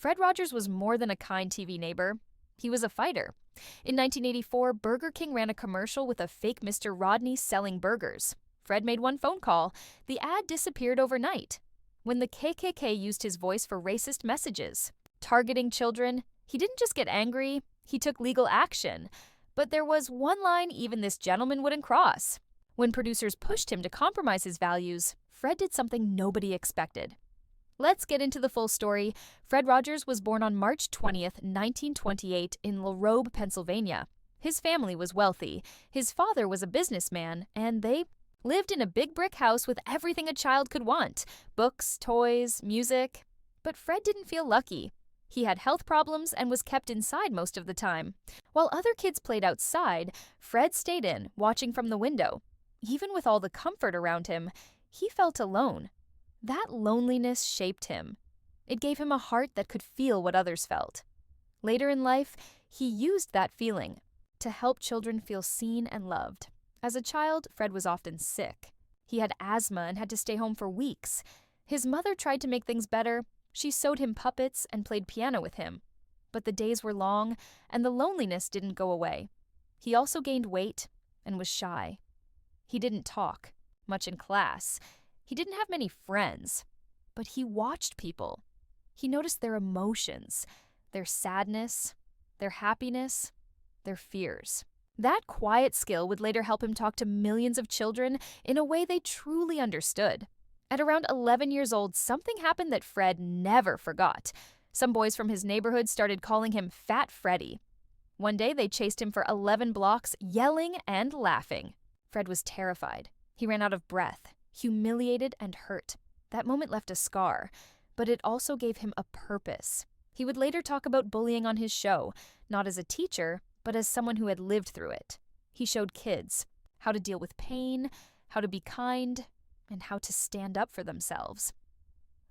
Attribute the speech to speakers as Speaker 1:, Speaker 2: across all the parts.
Speaker 1: Fred Rogers was more than a kind TV neighbor. He was a fighter. In 1984, Burger King ran a commercial with a fake Mr. Rodney selling burgers. Fred made one phone call. The ad disappeared overnight. When the KKK used his voice for racist messages, targeting children, he didn't just get angry, he took legal action. But there was one line even this gentleman wouldn't cross. When producers pushed him to compromise his values, Fred did something nobody expected. Let's get into the full story. Fred Rogers was born on March 20th, 1928 in Larobe, Pennsylvania. His family was wealthy. His father was a businessman, and they lived in a big brick house with everything a child could want: books, toys, music. But Fred didn't feel lucky. He had health problems and was kept inside most of the time. While other kids played outside, Fred stayed in, watching from the window. Even with all the comfort around him, he felt alone. That loneliness shaped him. It gave him a heart that could feel what others felt. Later in life, he used that feeling to help children feel seen and loved. As a child, Fred was often sick. He had asthma and had to stay home for weeks. His mother tried to make things better. She sewed him puppets and played piano with him. But the days were long, and the loneliness didn't go away. He also gained weight and was shy. He didn't talk much in class. He didn't have many friends. But he watched people. He noticed their emotions, their sadness, their happiness, their fears. That quiet skill would later help him talk to millions of children in a way they truly understood. At around 11 years old, something happened that Fred never forgot. Some boys from his neighborhood started calling him Fat Freddy. One day, they chased him for 11 blocks, yelling and laughing. Fred was terrified. He ran out of breath, humiliated and hurt. That moment left a scar, but it also gave him a purpose. He would later talk about bullying on his show, not as a teacher, but as someone who had lived through it. He showed kids how to deal with pain, how to be kind, and how to stand up for themselves.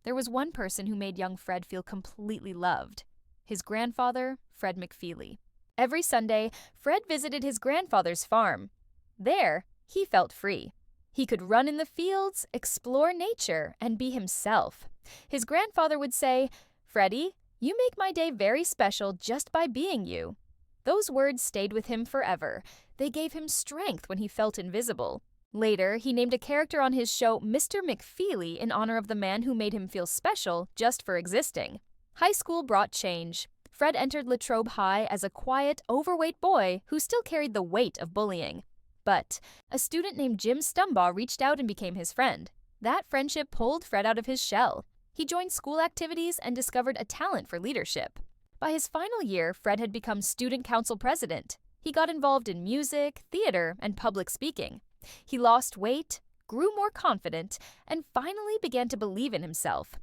Speaker 1: There was one person who made young Fred feel completely loved: his grandfather, Fred McFeely. Every Sunday, Fred visited his grandfather's farm. There, he felt free. He could run in the fields, explore nature, and be himself. His grandfather would say, "Freddie, you make my day very special just by being you." Those words stayed with him forever. They gave him strength when he felt invisible. Later, he named a character on his show Mr. McFeely in honor of the man who made him feel special just for existing. High school brought change. Fred entered Latrobe High as a quiet, overweight boy who still carried the weight of bullying. But a student named Jim Stumbaugh reached out and became his friend. That friendship pulled Fred out of his shell. He joined school activities and discovered a talent for leadership. By his final year, Fred had become student council president. He got involved in music, theater, and public speaking. He lost weight, grew more confident, and finally began to believe in himself.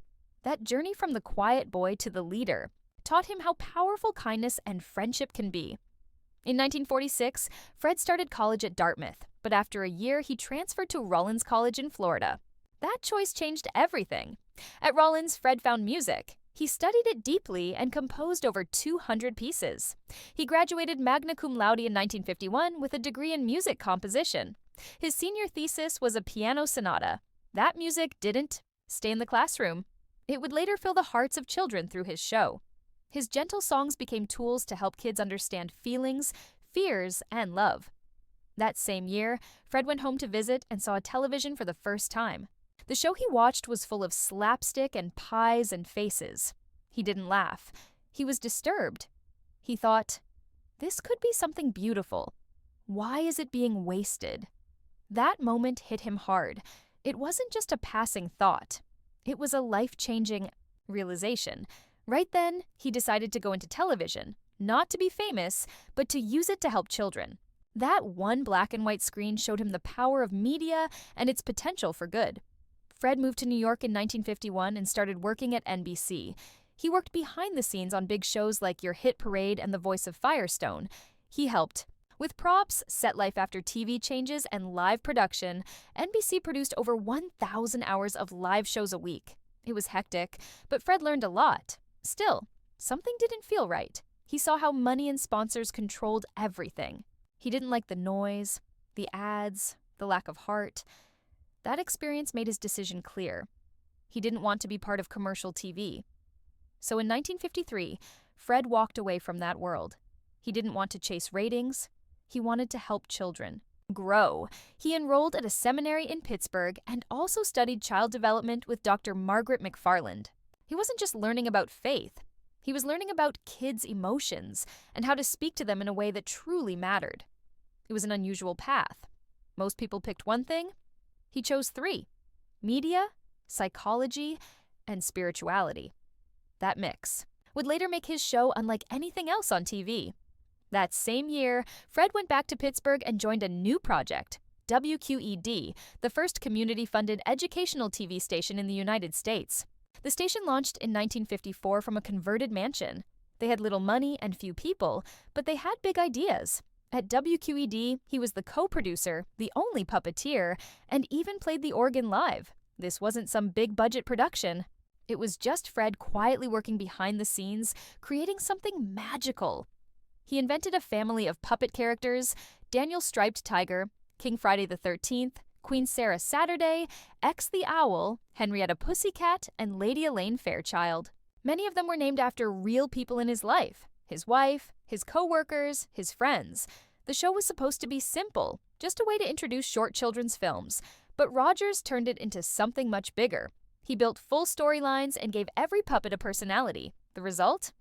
Speaker 1: That journey from the quiet boy to the leader taught him how powerful kindness and friendship can be. In 1946, Fred started college at Dartmouth, but after a year, he transferred to Rollins College in Florida. That choice changed everything. At Rollins, Fred found music. He studied it deeply and composed over 200 pieces. He graduated magna cum laude in 1951 with a degree in music composition. His senior thesis was a piano sonata. That music didn't stay in the classroom. It would later fill the hearts of children through his show. His gentle songs became tools to help kids understand feelings, fears, and love. That same year, Fred went home to visit and saw television for the first time. The show he watched was full of slapstick and pies and faces. He didn't laugh. He was disturbed. He thought, "This could be something beautiful. Why is it being wasted?" That moment hit him hard. It wasn't just a passing thought. It was a life-changing realization. Right then, he decided to go into television, not to be famous, but to use it to help children. That one black and white screen showed him the power of media and its potential for good. Fred moved to New York in 1951 and started working at NBC. He worked behind the scenes on big shows like Your Hit Parade and The Voice of Firestone. He helped with props, set life after TV changes, and live production. NBC produced over 1,000 hours of live shows a week. It was hectic, but Fred learned a lot. Still, something didn't feel right. He saw how money and sponsors controlled everything. He didn't like the noise, the ads, the lack of heart. That experience made his decision clear. He didn't want to be part of commercial TV. So in 1953, Fred walked away from that world. He didn't want to chase ratings. He wanted to help children grow. He enrolled at a seminary in Pittsburgh and also studied child development with Dr. Margaret McFarland. He wasn't just learning about faith. He was learning about kids' emotions and how to speak to them in a way that truly mattered. It was an unusual path. Most people picked one thing. He chose three: media, psychology, and spirituality. That mix would later make his show unlike anything else on TV. That same year, Fred went back to Pittsburgh and joined a new project, WQED, the first community-funded educational TV station in the United States. The station launched in 1954 from a converted mansion. They had little money and few people, but they had big ideas. At WQED, he was the co-producer, the only puppeteer, and even played the organ live. This wasn't some big-budget production. It was just Fred quietly working behind the scenes, creating something magical. He invented a family of puppet characters: Daniel Striped Tiger, King Friday the 13th, Queen Sarah Saturday, X the Owl, Henrietta Pussycat, and Lady Elaine Fairchild. Many of them were named after real people in his life: his wife, his co-workers, his friends. The show was supposed to be simple, just a way to introduce short children's films, but Rogers turned it into something much bigger. He built full storylines and gave every puppet a personality. The result?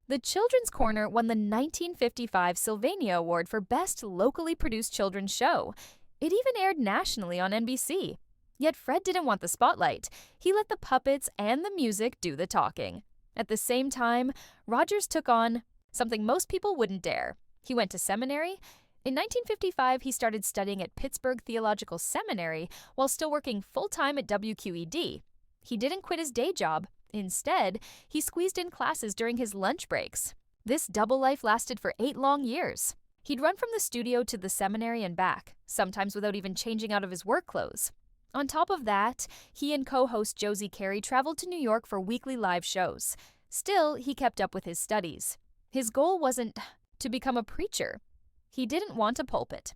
Speaker 1: The Children's Corner won the 1955 Sylvania Award for Best Locally Produced Children's Show. It even aired nationally on NBC. Yet Fred didn't want the spotlight. He let the puppets and the music do the talking. At the same time, Rogers took on something most people wouldn't dare. He went to seminary. In 1955, he started studying at Pittsburgh Theological Seminary while still working full-time at WQED. He didn't quit his day job. Instead, he squeezed in classes during his lunch breaks. This double life lasted for 8 long years. He'd run from the studio to the seminary and back, sometimes without even changing out of his work clothes. On top of that, he and co-host Josie Carey traveled to New York for weekly live shows. Still, he kept up with his studies. His goal wasn't to become a preacher. He didn't want a pulpit.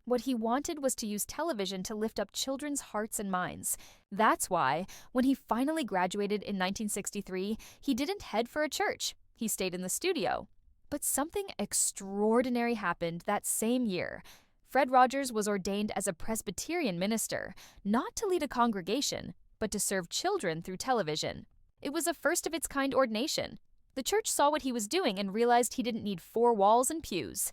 Speaker 1: What he wanted was to use television to lift up children's hearts and minds. That's why, when he finally graduated in 1963, he didn't head for a church. He stayed in the studio. But something extraordinary happened that same year. Fred Rogers was ordained as a Presbyterian minister, not to lead a congregation, but to serve children through television. It was a first-of-its-kind ordination. The church saw what he was doing and realized he didn't need 4 walls and pews.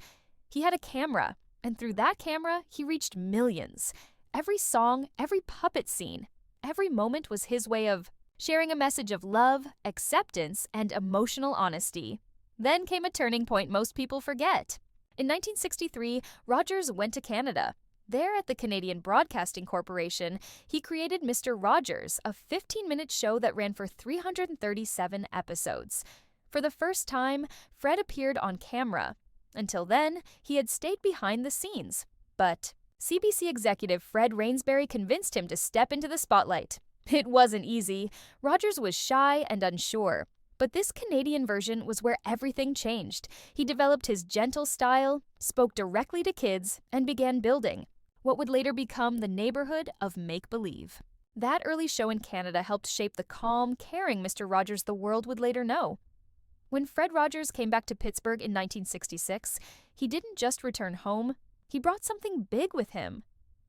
Speaker 1: He had a camera, and through that camera, he reached millions. Every song, every puppet scene, every moment was his way of sharing a message of love, acceptance, and emotional honesty. Then came a turning point most people forget. In 1963, Rogers went to Canada. There at the Canadian Broadcasting Corporation, he created Mr. Rogers, a 15-minute show that ran for 337 episodes. For the first time, Fred appeared on camera. Until then, he had stayed behind the scenes. But CBC executive Fred Rainsbury convinced him to step into the spotlight. It wasn't easy. Rogers was shy and unsure. But this Canadian version was where everything changed. He developed his gentle style, spoke directly to kids, and began building what would later become the neighborhood of make-believe. That early show in Canada helped shape the calm, caring Mr. Rogers the world would later know. When Fred Rogers came back to Pittsburgh in 1966, he didn't just return home, he brought something big with him.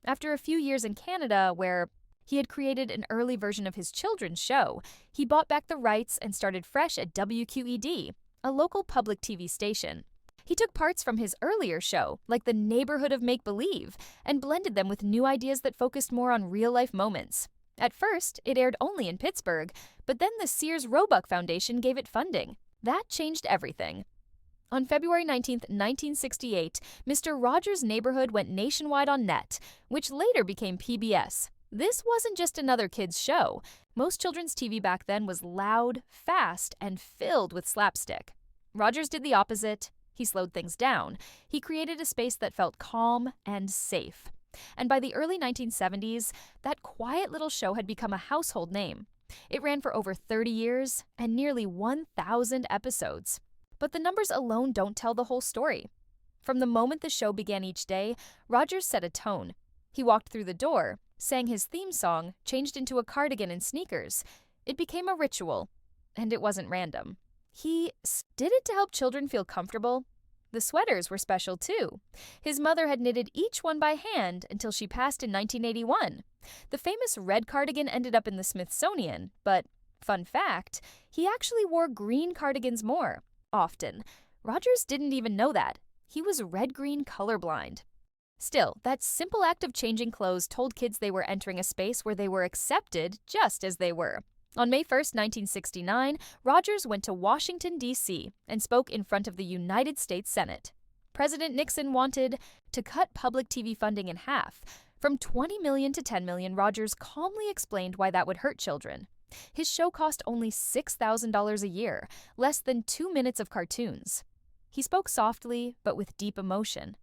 Speaker 1: After a few years in Canada, where he had created an early version of his children's show, he bought back the rights and started fresh at WQED, a local public TV station. He took parts from his earlier show, like the neighborhood of make-believe, and blended them with new ideas that focused more on real-life moments. At first, it aired only in Pittsburgh, but then the Sears Roebuck Foundation gave it funding. That changed everything. On February 19, 1968, Mr. Rogers' Neighborhood went nationwide on net, which later became PBS. This wasn't just another kids' show. Most children's TV back then was loud, fast, and filled with slapstick. Rogers did the opposite. He slowed things down. He created a space that felt calm and safe. And by the early 1970s, that quiet little show had become a household name. It ran for over 30 years and nearly 1,000 episodes. But the numbers alone don't tell the whole story. From the moment the show began each day, Rogers set a tone. He walked through the door, sang his theme song, changed into a cardigan and sneakers. It became a ritual. and it wasn't random. He did it to help children feel comfortable. The sweaters were special too. His mother had knitted each one by hand until she passed in 1981. The famous red cardigan ended up in the Smithsonian, but, fun fact, he actually wore green cardigans more often. Rogers didn't even know that. He was red-green colorblind. Still, that simple act of changing clothes told kids they were entering a space where they were accepted just as they were. On May 1, 1969, Rogers went to Washington, D.C., and spoke in front of the United States Senate. President Nixon wanted to cut public TV funding in half. From $20 million to $10 million, Rogers calmly explained why that would hurt children. His show cost only $6,000 a year, less than 2 minutes of cartoons. He spoke softly, but with deep emotion.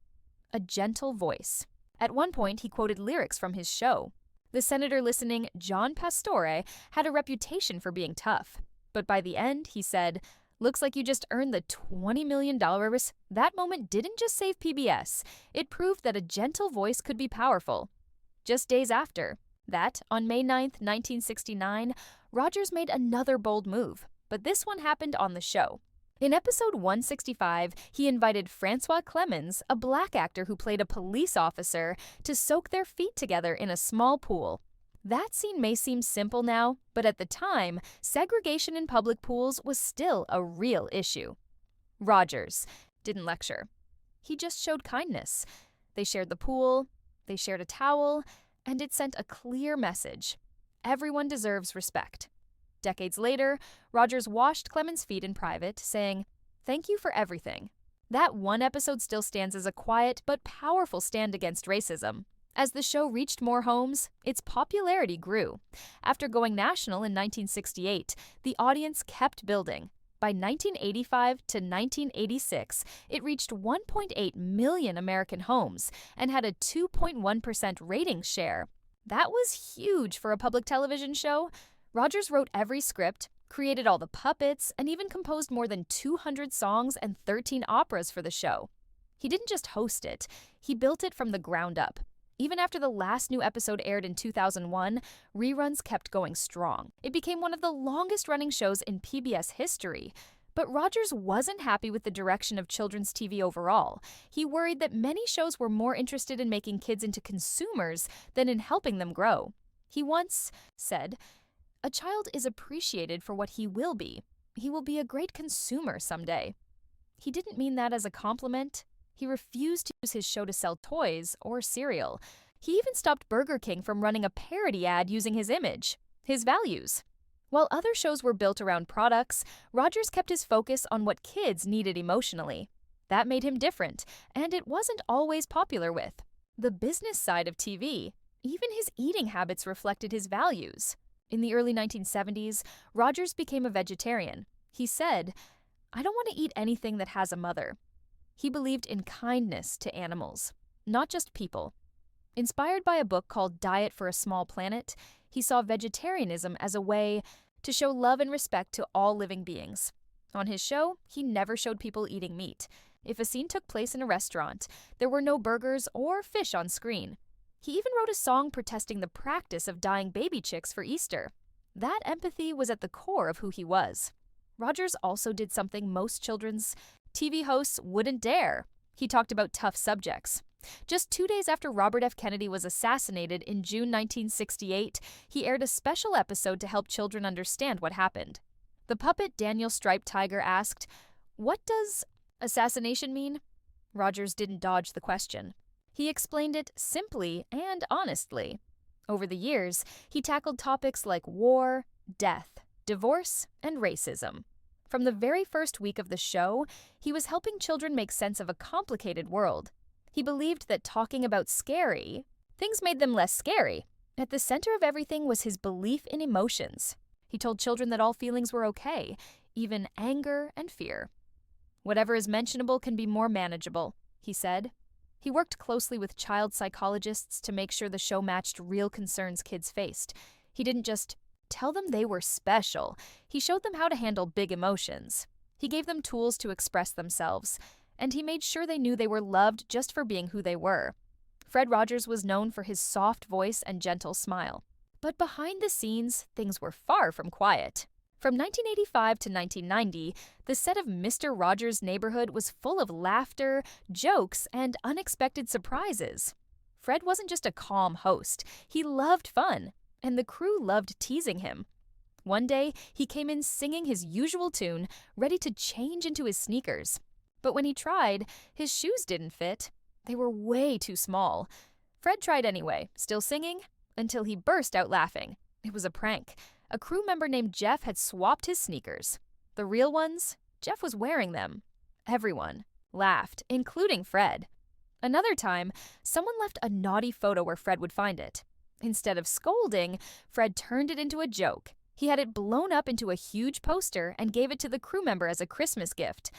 Speaker 1: A gentle voice. At one point, he quoted lyrics from his show. The senator listening, John Pastore, had a reputation for being tough. But by the end, he said, "Looks like you just earned the $20 million. That moment didn't just save PBS. It proved that a gentle voice could be powerful." Just days after that, on May 9, 1969, Rogers made another bold move, but this one happened on the show. In episode 165, he invited Francois Clemens, a black actor who played a police officer, to soak their feet together in a small pool. That scene may seem simple now, but at the time, segregation in public pools was still a real issue. Rogers didn't lecture. He just showed kindness. They shared the pool, they shared a towel, and it sent a clear message. Everyone deserves respect. Decades later, Rogers washed Clemens' feet in private, saying, "Thank you for everything." That one episode still stands as a quiet but powerful stand against racism. As the show reached more homes, its popularity grew. After going national in 1968, the audience kept building. By 1985 to 1986, it reached 1.8 million American homes and had a 2.1% ratings share. That was huge for a public television show. Rogers wrote every script, created all the puppets, and even composed more than 200 songs and 13 operas for the show. He didn't just host it, he built it from the ground up. Even after the last new episode aired in 2001, reruns kept going strong. It became one of the longest-running shows in PBS history. But Rogers wasn't happy with the direction of children's TV overall. He worried that many shows were more interested in making kids into consumers than in helping them grow. He once said, "A child is appreciated for what he will be. He will be a great consumer someday." He didn't mean that as a compliment. He refused to use his show to sell toys or cereal. He even stopped Burger King from running a parody ad using his image, his values. While other shows were built around products, Rogers kept his focus on what kids needed emotionally. That made him different, and it wasn't always popular with the business side of TV. Even his eating habits reflected his values. In the early 1970s, Rogers became a vegetarian. He said, "I don't want to eat anything that has a mother." He believed in kindness to animals, not just people. Inspired by a book called Diet for a Small Planet, he saw vegetarianism as a way to show love and respect to all living beings. On his show, he never showed people eating meat. If a scene took place in a restaurant, there were no burgers or fish on screen. He even wrote a song protesting the practice of dyeing baby chicks for Easter. That empathy was at the core of who he was. Rogers also did something most children's TV hosts wouldn't dare. He talked about tough subjects. Just 2 days after Robert F. Kennedy was assassinated in June 1968, he aired a special episode to help children understand what happened. The puppet Daniel Striped Tiger asked, "What does assassination mean?" Rogers didn't dodge the question. He explained it simply and honestly. Over the years, he tackled topics like war, death, divorce, and racism. From the very first week of the show, he was helping children make sense of a complicated world. He believed that talking about scary things made them less scary. At the center of everything was his belief in emotions. He told children that all feelings were okay, even anger and fear. "Whatever is mentionable can be more manageable," he said. He worked closely with child psychologists to make sure the show matched real concerns kids faced. He didn't just tell them they were special. He showed them how to handle big emotions. He gave them tools to express themselves, and he made sure they knew they were loved just for being who they were. Fred Rogers was known for his soft voice and gentle smile. But behind the scenes, things were far from quiet. From 1985 to 1990, the set of Mr. Rogers' Neighborhood was full of laughter, jokes, and unexpected surprises. Fred wasn't just a calm host, he loved fun, and the crew loved teasing him. One day, he came in singing his usual tune, ready to change into his sneakers. But when he tried, his shoes didn't fit. They were way too small. Fred tried anyway, still singing, until he burst out laughing. It was a prank. A crew member named Jeff had swapped his sneakers. The real ones, Jeff was wearing them. Everyone laughed, including Fred. Another time, someone left a naughty photo where Fred would find it. Instead of scolding, Fred turned it into a joke. He had it blown up into a huge poster and gave it to the crew member as a Christmas gift.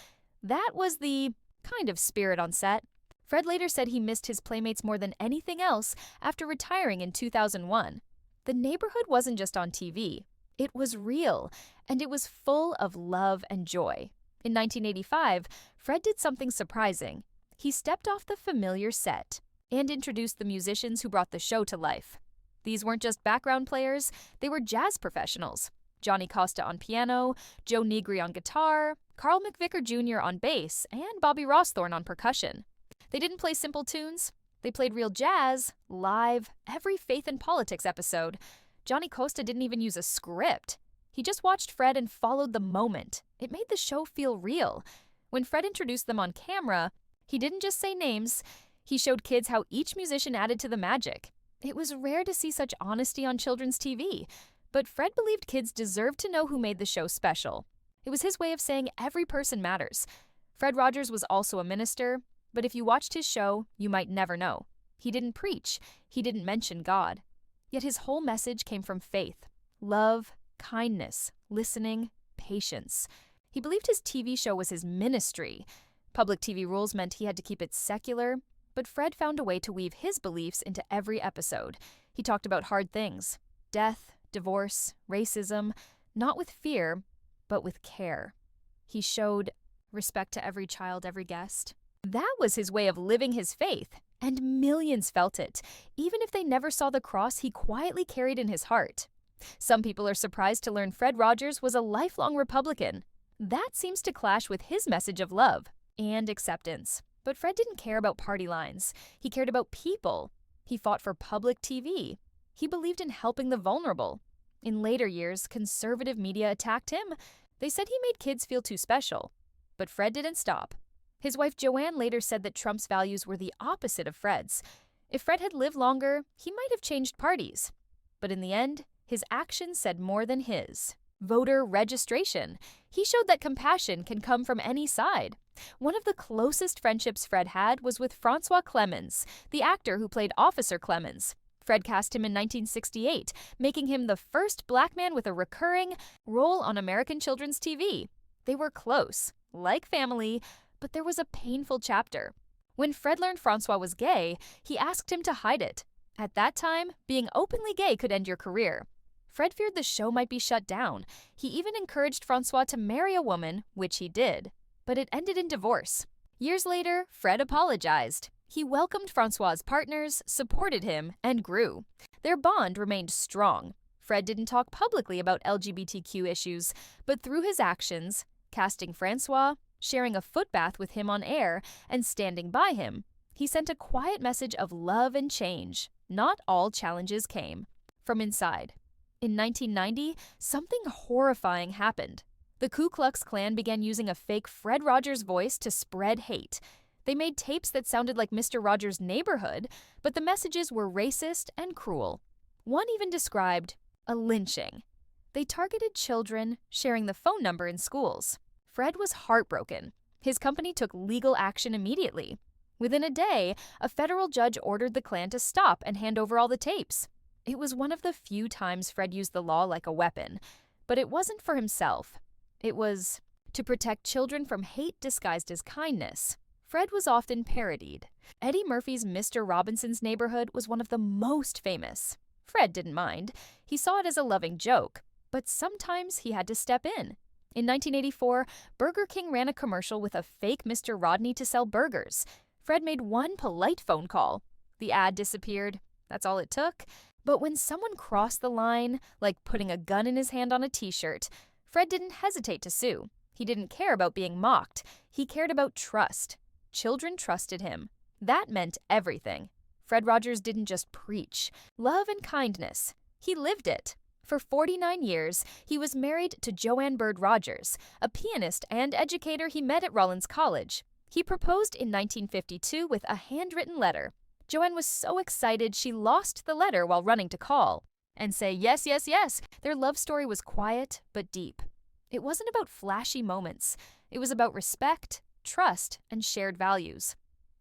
Speaker 1: That was the kind of spirit on set. Fred later said he missed his playmates more than anything else after retiring in 2001. The Neighborhood wasn't just on TV. It was real, and it was full of love and joy. In 1985, Fred did something surprising. He stepped off the familiar set and introduced the musicians who brought the show to life. These weren't just background players, they were jazz professionals. Johnny Costa on piano, Joe Negri on guitar, Carl McVicker Jr. on bass, and Bobby Rossthorn on percussion. They didn't play simple tunes. They played real jazz, live, every Faith and Politics episode. Johnny Costa didn't even use a script. He just watched Fred and followed the moment. It made the show feel real. When Fred introduced them on camera, he didn't just say names. He showed kids how each musician added to the magic. It was rare to see such honesty on children's TV, but Fred believed kids deserved to know who made the show special. It was his way of saying every person matters. Fred Rogers was also a minister, but if you watched his show, you might never know. He didn't preach. He didn't mention God. Yet his whole message came from faith, love, kindness, listening, patience. He believed his TV show was his ministry. Public TV rules meant he had to keep it secular, but Fred found a way to weave his beliefs into every episode. He talked about hard things, death, divorce, racism, not with fear, but with care. He showed respect to every child, every guest. That was his way of living his faith, and millions felt it, even if they never saw the cross he quietly carried in his heart. Some people are surprised to learn Fred Rogers was a lifelong Republican. That seems to clash with his message of love and acceptance. But Fred didn't care about party lines. He cared about people. He fought for public TV. He believed in helping the vulnerable. In later years, conservative media attacked him. They said he made kids feel too special. But Fred didn't stop. His wife Joanne later said that Trump's values were the opposite of Fred's. If Fred had lived longer, he might have changed parties. But in the end, his actions said more than his. Voter registration. He showed that compassion can come from any side. One of the closest friendships Fred had was with Francois Clemens, the actor who played Officer Clemens. Fred cast him in 1968, making him the first black man with a recurring role on American children's TV. They were close, like family, but there was a painful chapter. When Fred learned Francois was gay, he asked him to hide it. At that time, being openly gay could end your career. Fred feared the show might be shut down. He even encouraged Francois to marry a woman, which he did. But it ended in divorce. Years later, Fred apologized. He welcomed Francois's partners, supported him, and grew. Their bond remained strong. Fred didn't talk publicly about LGBTQ issues, but through his actions, casting Francois, sharing a footbath with him on air, and standing by him, he sent a quiet message of love and change. Not all challenges came from inside. In 1990, something horrifying happened. The Ku Klux Klan began using a fake Fred Rogers voice to spread hate. They made tapes that sounded like Mr. Rogers' Neighborhood, but the messages were racist and cruel. One even described a lynching. They targeted children, sharing the phone number in schools. Fred was heartbroken. His company took legal action immediately. Within a day, a federal judge ordered the Klan to stop and hand over all the tapes. It was one of the few times Fred used the law like a weapon, but it wasn't for himself. It was to protect children from hate disguised as kindness. Fred was often parodied. Eddie Murphy's Mr. Robinson's Neighborhood was one of the most famous. Fred didn't mind. He saw it as a loving joke, but sometimes he had to step in. In 1984, Burger King ran a commercial with a fake Mr. Rodney to sell burgers. Fred made one polite phone call. The ad disappeared. That's all it took. But when someone crossed the line, like putting a gun in his hand on a t-shirt, Fred didn't hesitate to sue. He didn't care about being mocked. He cared about trust. Children trusted him. That meant everything. Fred Rogers didn't just preach love and kindness. He lived it. For 49 years, he was married to Joanne Bird Rogers, a pianist and educator he met at Rollins College. He proposed in 1952 with a handwritten letter. Joanne was so excited she lost the letter while running to call and say yes, yes, yes. Their love story was quiet but deep. It wasn't about flashy moments. It was about respect, trust, and shared values.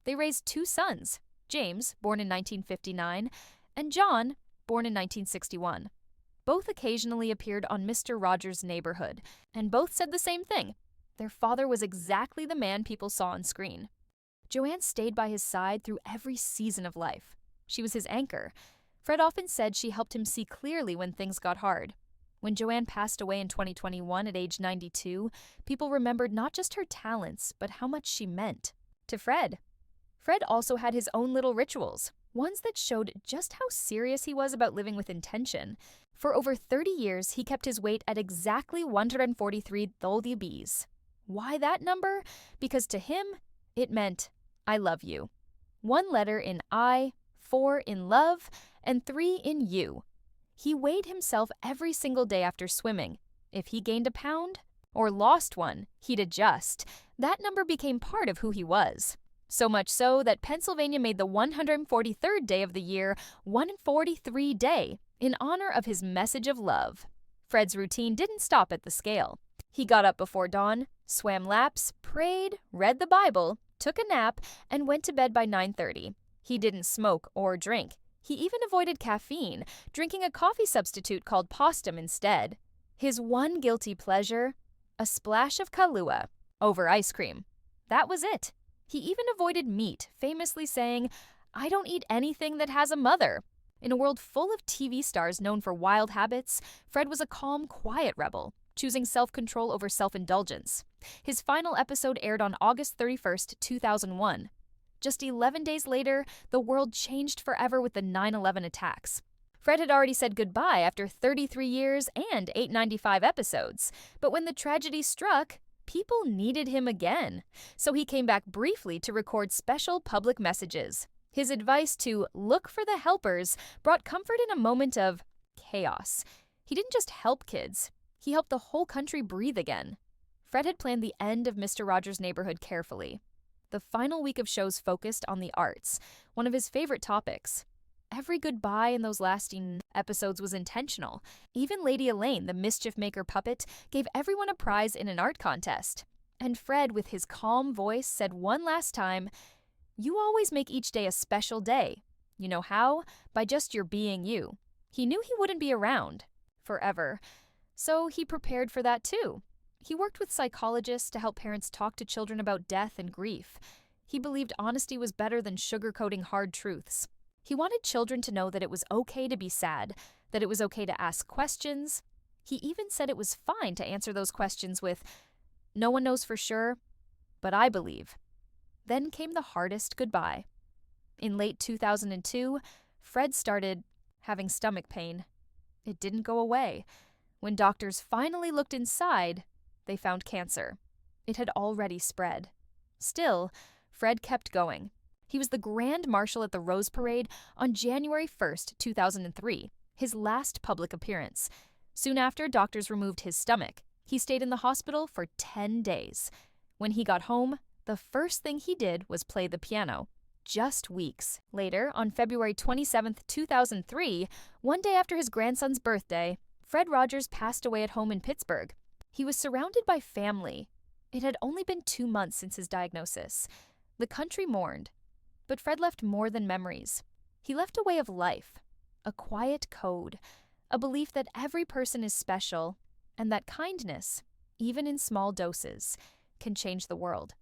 Speaker 1: They raised 2 sons, James, born in 1959, and John, born in 1961. Both occasionally appeared on Mr. Rogers' Neighborhood, and both said the same thing. Their father was exactly the man people saw on screen. Joanne stayed by his side through every season of life. She was his anchor. Fred often said she helped him see clearly when things got hard. When Joanne passed away in 2021 at age 92, people remembered not just her talents, but how much she meant to Fred. Fred also had his own little rituals, ones that showed just how serious he was about living with intention. For over 30 years, he kept his weight at exactly 143 lbs. Why that number? Because to him, it meant, I love you. 1 letter in I, 4 in love, and 3 in you. He weighed himself every single day after swimming. If he gained a pound or lost one, he'd adjust. That number became part of who he was. So much so that Pennsylvania made the 143rd day of the year 143 Day in honor of his message of love. Fred's routine didn't stop at the scale. He got up before dawn, swam laps, prayed, read the Bible, took a nap, and went to bed by 9:30. He didn't smoke or drink. He even avoided caffeine, drinking a coffee substitute called Postum instead. His one guilty pleasure? A splash of Kahlua over ice cream. That was it. He even avoided meat, famously saying, I don't eat anything that has a mother. In a world full of TV stars known for wild habits, Fred was a calm, quiet rebel, choosing self-control over self-indulgence. His final episode aired on August 31st, 2001. Just 11 days later, the world changed forever with the 9/11 attacks. Fred had already said goodbye after 33 years and 895 episodes, but when the tragedy struck, people needed him again. So he came back briefly to record special public messages. His advice to look for the helpers brought comfort in a moment of chaos. He didn't just help kids, he helped the whole country breathe again. Fred had planned the end of Mr. Rogers' Neighborhood carefully. The final week of shows focused on the arts, one of his favorite topics. Every goodbye in those lasting episodes was intentional. Even Lady Elaine, the mischief maker puppet, gave everyone a prize in an art contest. And Fred, with his calm voice, said one last time, You always make each day a special day. You know how? By just your being you. He knew he wouldn't be around forever, so he prepared for that too. He worked with psychologists to help parents talk to children about death and grief. He believed honesty was better than sugarcoating hard truths. He wanted children to know that it was okay to be sad, that it was okay to ask questions. He even said it was fine to answer those questions with, No one knows for sure, but I believe. Then came the hardest goodbye. In late 2002, Fred started having stomach pain. It didn't go away. When doctors finally looked inside, they found cancer. It had already spread. Still, Fred kept going. He was the Grand Marshal at the Rose Parade on January 1st, 2003, his last public appearance. Soon after, doctors removed his stomach. He stayed in the hospital for 10 days. When he got home, the first thing he did was play the piano. Just weeks later, on February 27, 2003, one day after his grandson's birthday, Fred Rogers passed away at home in Pittsburgh. He was surrounded by family. It had only been 2 months since his diagnosis. The country mourned. But Fred left more than memories. He left a way of life, a quiet code, a belief that every person is special, and that kindness, even in small doses, can change the world.